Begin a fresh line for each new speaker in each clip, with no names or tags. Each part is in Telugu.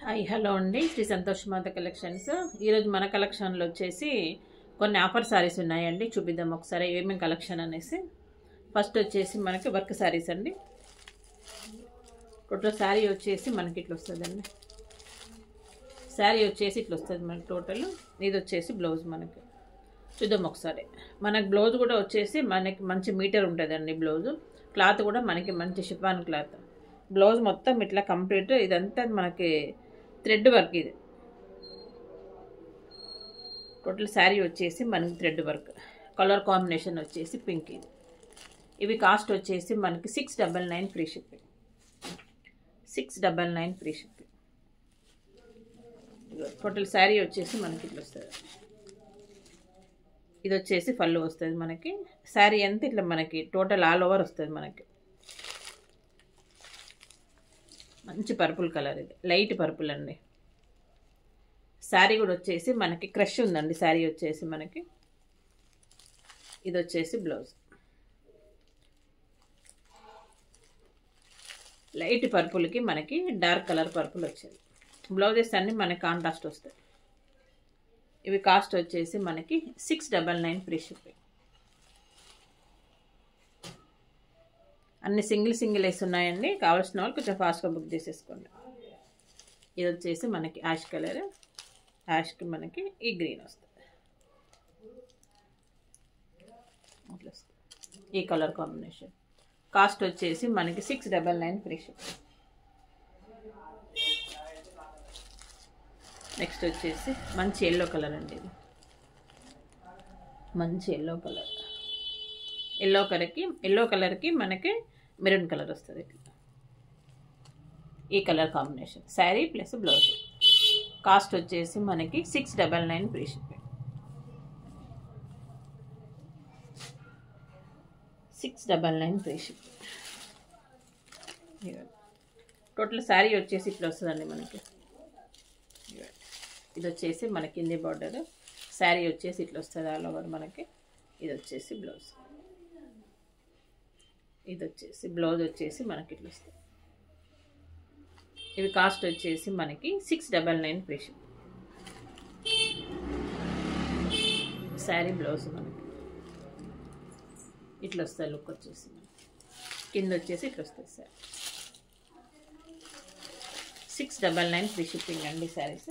హాయ్ హలో అండి శ్రీ సంతోష్ మాత కలెక్షన్స్. ఈరోజు మన కలెక్షన్లో వచ్చేసి కొన్ని ఆఫర్ శారీస్ ఉన్నాయండి. చూపిద్దాం ఒకసారి ఏమేమి కలెక్షన్ అనేసి. ఫస్ట్ వచ్చేసి మనకి వర్క్ శారీస్ అండి. టోటల్ శారీ వచ్చేసి మనకి ఇట్లా వస్తుందండి. శారీ వచ్చేసి ఇట్లా వస్తుంది మనకి టోటల్. ఇది వచ్చేసి బ్లౌజ్ మనకి చూద్దాం ఒకసారి. మనకి బ్లౌజ్ కూడా వచ్చేసి మనకి మంచి మీటర్ ఉంటుందండి. బ్లౌజ్ క్లాత్ కూడా మనకి మంచి షిఫాన్ క్లాత్. బ్లౌజ్ మొత్తం ఇట్లా కంప్లీట్ ఇదంతా మనకి థ్రెడ్ వర్క్. ఇది టోటల్ శారీ వచ్చేసి మనకి థ్రెడ్ వర్క్. కలర్ కాంబినేషన్ వచ్చేసి పింక్. ఇది ఇవి కాస్ట్ వచ్చేసి మనకి 699 free shipping. 699 free shipping. Total sari వచ్చేసి మనకి ఇట్లా వస్తుంది. ఇది వచ్చేసి పళ్ళు వస్తుంది మనకి. శారీ అంతా ఇట్లా మనకి టోటల్ ఆల్ ఓవర్ వస్తుంది మనకి. మంచి పర్పుల్ కలర్. ఇది లైట్ పర్పుల్ అండి. శారీ కూడా వచ్చేసి మనకి క్రష్ ఉందండి. శారీ వచ్చేసి మనకి ఇది వచ్చేసి బ్లౌజ్. లైట్ పర్పుల్కి మనకి డార్క్ కలర్ పర్పుల్ వచ్చింది. బ్లౌజెస్ అన్నీ మనకి కాంట్రాస్ట్ వస్తాయి. ఇవి కాస్ట్ వచ్చేసి మనకి 699 ఫ్రీ షిప్పింగ్. అన్ని సింగిల్ వేసి ఉన్నాయండి. కావాల్సిన వాళ్ళు కొంచెం ఫాస్ట్గా బుక్ చేసేసుకోండి. ఇది వచ్చేసి మనకి యాష్ కలర్. యాష్కి మనకి ఈ గ్రీన్ వస్తుంది. ఈ కలర్ కాంబినేషన్. కాస్ట్ వచ్చేసి మనకి 699 ఫ్రీ షిప్పింగ్. నెక్స్ట్ వచ్చేసి మంచి ఎల్లో కలర్ అండి. ఇది మంచి ఎల్లో కలర్. ఎల్లో కలర్కి మనకి మెరూన్ కలర్ వస్తుంది. ఈ colour combination sari plus blouse. Cost వచ్చేసి మనకి 699 free shipping. 699 free shipping. Total sari వచ్చేసి ఇట్లా వస్తుందండి మనకి. ఇది వచ్చేసి మనకి కింది బార్డర్. శారీ వచ్చేసి ఇట్లా వస్తుంది ఆల్ ఓవర్ మనకి. ఇది వచ్చేసి బ్లౌజ్. ఇది వచ్చేసి బ్లౌజ్ వచ్చేసి మనకి ఇట్లా వస్తుంది. ఇవి కాస్ట్ వచ్చేసి మనకి 699 ఫ్రీ షిప్పింగ్. శారీ బ్లౌజ్ మనకి ఇట్లా వస్తుంది. లుక్ వచ్చేసి కింద వచ్చేసి ఇట్లా వస్తుంది. సార్ 699 ఫ్రీ షిప్పింగ్ అండి శారీస్.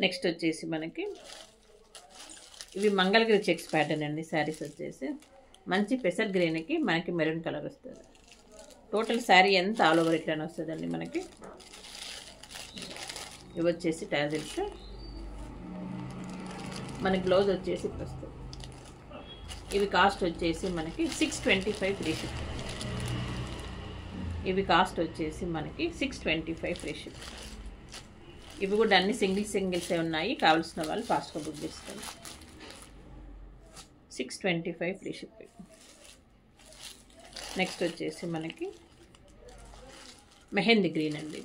నెక్స్ట్ వచ్చేసి మనకి ఇవి మంగళగిరి చెక్స్ ప్యాటర్న్ అండి. శారీస్ వచ్చేసి మంచి పెసర్ గ్రీన్కి మనకి మెరూన్ కలర్ వస్తుంది. టోటల్ శారీ ఎంత ఆల్ ఓవర్ ఇట్లానే వస్తుందండి మనకి. ఇవి వచ్చేసి టాజిల్స్. మనకి బ్లౌజ్ వచ్చేసి ఇట్లా వస్తుంది. ఇవి కాస్ట్ వచ్చేసి మనకి 625 ఫ్రీ షిప్. ఇవి కాస్ట్ వచ్చేసి మనకి 625 ఫ్రీ షిప్. ఇవి కూడా అన్ని సింగిల్సే ఉన్నాయి. కావాల్సిన వాళ్ళు ఫాస్ట్గా బుక్ చేసుకోండి. 625 ఫ్రీ షిప్పింగ్. నెక్స్ట్ వచ్చేసి మనకి మెహందీ గ్రీన్ అండి.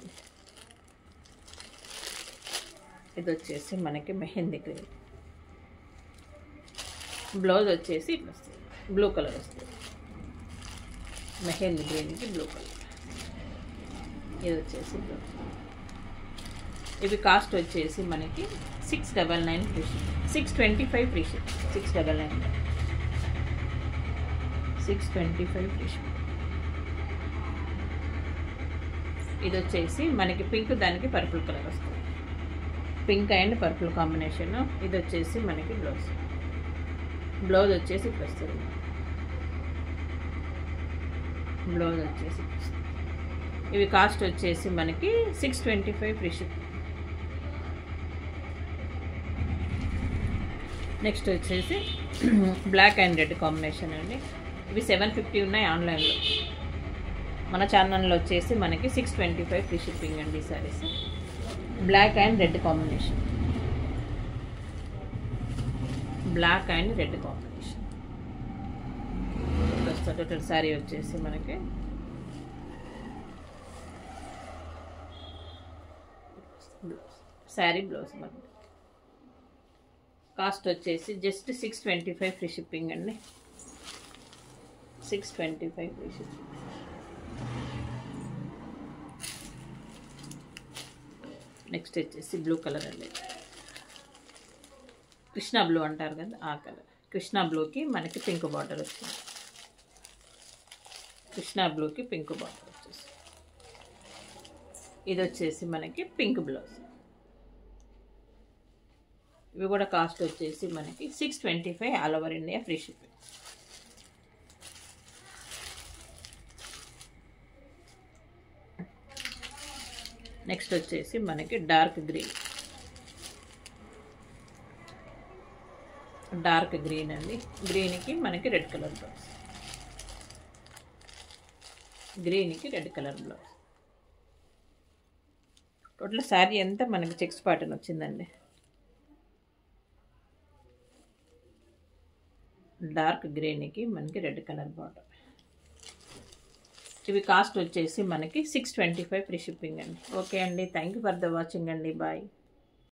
ఇది వచ్చేసి మనకి మెహందీ గ్రీన్. బ్లౌజ్ వచ్చేసి ఇట్లా వస్తుంది. బ్లూ కలర్ వస్తుంది. మెహందీ గ్రీన్కి బ్లూ కలర్. ఇది వచ్చేసి బ్లౌజ్. ఇవి కాస్ట్ వచ్చేసి మనకి 699 free shipping. 625 free shipping. 699 625 free shipping. ఇది వచ్చేసి మనకి పింక్ దానికి పర్పుల్ కలర్ వస్తుంది. Pink and purple combination. ఇది వచ్చేసి మనకి బ్లౌజ్. బ్లౌజ్ వచ్చేసి ఇట్లా వస్తుంది. బ్లౌజ్ వచ్చేసి ఇవి కాస్ట్ వచ్చేసి మనకి 625 ఫ్రీ షిప్పింగ్. నెక్స్ట్ వచ్చేసి బ్లాక్ అండ్ రెడ్ కాంబినేషన్ అండి. ఇవి 750 ఉన్నాయి ఆన్లైన్లో. మన ఛానల్లో వచ్చేసి మనకి 625 ఫ్రీ షిప్పింగ్ అండి saris. Black and red combination. Black and red combination. Total sari వచ్చేసి మనకి శారీ బ్లౌజ్ మనకి. కాస్ట్ వచ్చేసి జస్ట్ 625 ఫ్రీ షిప్పింగ్ అండి. 625 ఫ్రీ షిప్పింగ్. నెక్స్ట్ వచ్చేసి బ్లూ కలర్ అండి, కృష్ణా బ్లూ అంటారు కదా ఆ కలర్. కృష్ణా బ్లూకి మనకి పింక్ బార్డర్ వచ్చింది. కృష్ణా బ్లూకి పింక్ బార్డర్ వచ్చేసి ఇది వచ్చేసి మనకి పింక్ బ్లౌజ్. ఇవి కూడా కాస్ట్ వచ్చేసి మనకి 625 all over India free shipping. Next వచ్చేసి మనకి డార్క్ గ్రీన్ అండి. గ్రీన్కి మనకి రెడ్ కలర్ బ్లౌజ్. గ్రీన్కి red colour blouse. Total sari అంతా మనకి చెక్స్ ప్యాటర్న్ వచ్చిందండి. డార్క్ గ్రీన్కి మనకి రెడ్ కలర్ బార్డర్. ఇవి కాస్ట్ వచ్చేసి మనకి 625 ఫ్రీ షిప్పింగ్ అండి. ఓకే అండి, thank you for the watching అండి. బాయ్.